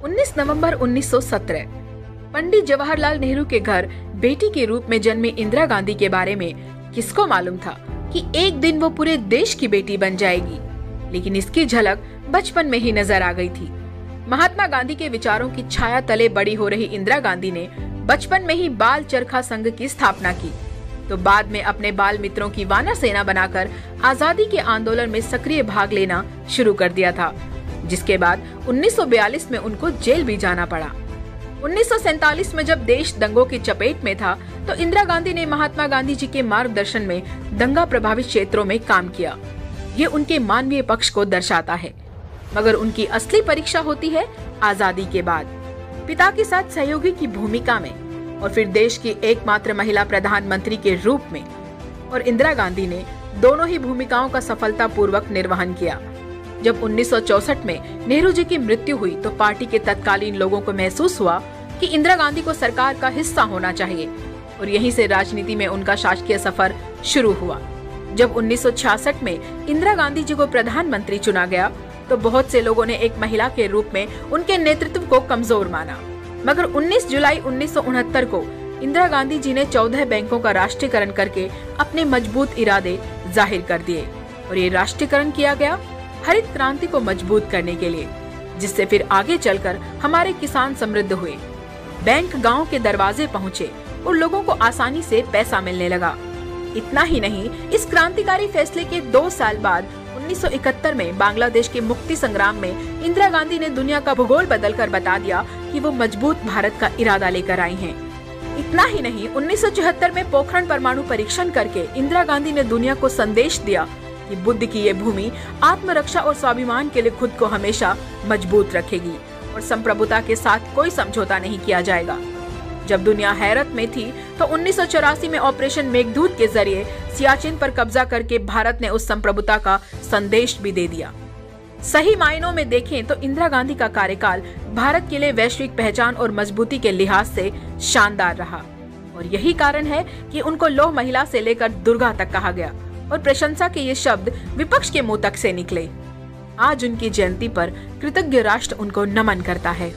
19 नवंबर 1917 पंडित जवाहरलाल नेहरू के घर बेटी के रूप में जन्मी इंदिरा गांधी के बारे में किसको मालूम था कि एक दिन वो पूरे देश की बेटी बन जाएगी। लेकिन इसकी झलक बचपन में ही नजर आ गई थी। महात्मा गांधी के विचारों की छाया तले बड़ी हो रही इंदिरा गांधी ने बचपन में ही बाल चरखा संघ की स्थापना की, तो बाद में अपने बाल मित्रों की वानर सेना बनाकर आजादी के आंदोलन में सक्रिय भाग लेना शुरू कर दिया था, जिसके बाद 1942 में उनको जेल भी जाना पड़ा। 1947 में जब देश दंगों की चपेट में था, तो इंदिरा गांधी ने महात्मा गांधी जी के मार्गदर्शन में दंगा प्रभावित क्षेत्रों में काम किया। ये उनके मानवीय पक्ष को दर्शाता है, मगर उनकी असली परीक्षा होती है आजादी के बाद, पिता के साथ सहयोगी की भूमिका में और फिर देश की एकमात्र महिला प्रधानमंत्री के रूप में। और इंदिरा गांधी ने दोनों ही भूमिकाओं का सफलतापूर्वक निर्वहन किया। जब 1964 में नेहरू जी की मृत्यु हुई, तो पार्टी के तत्कालीन लोगों को महसूस हुआ कि इंदिरा गांधी को सरकार का हिस्सा होना चाहिए, और यहीं से राजनीति में उनका शासकीय सफर शुरू हुआ। जब 1966 में इंदिरा गांधी जी को प्रधानमंत्री चुना गया, तो बहुत से लोगों ने एक महिला के रूप में उनके नेतृत्व को कमजोर माना, मगर 19 जुलाई 1969 को इंदिरा गांधी जी ने 14 बैंकों का राष्ट्रीयकरण करके अपने मजबूत इरादे जाहिर कर दिए। और ये राष्ट्रीयकरण किया गया हरित क्रांति को मजबूत करने के लिए, जिससे फिर आगे चलकर हमारे किसान समृद्ध हुए, बैंक गांव के दरवाजे पहुंचे और लोगों को आसानी से पैसा मिलने लगा। इतना ही नहीं, इस क्रांतिकारी फैसले के 2 साल बाद 1971 में बांग्लादेश के मुक्ति संग्राम में इंदिरा गांधी ने दुनिया का भूगोल बदलकर बता दिया कि वो मजबूत भारत का इरादा लेकर आई हैं। इतना ही नहीं, 1974 में पोखरण परमाणु परीक्षण करके इंदिरा गांधी ने दुनिया को संदेश दिया कि बुद्ध की ये भूमि आत्मरक्षा और स्वाभिमान के लिए खुद को हमेशा मजबूत रखेगी और संप्रभुता के साथ कोई समझौता नहीं किया जाएगा। जब दुनिया हैरत में थी, तो 1984 में ऑपरेशन मेघदूत के जरिए सियाचिन पर कब्जा करके भारत ने उस संप्रभुता का संदेश भी दे दिया। सही मायनों में देखें तो इंदिरा गांधी का कार्यकाल भारत के लिए वैश्विक पहचान और मजबूती के लिहाज से शानदार रहा, और यही कारण है कि उनको लौह महिला से लेकर दुर्गा तक कहा गया, और प्रशंसा के ये शब्द विपक्ष के मुंह तक से निकले। आज उनकी जयंती पर कृतज्ञ राष्ट्र उनको नमन करता है।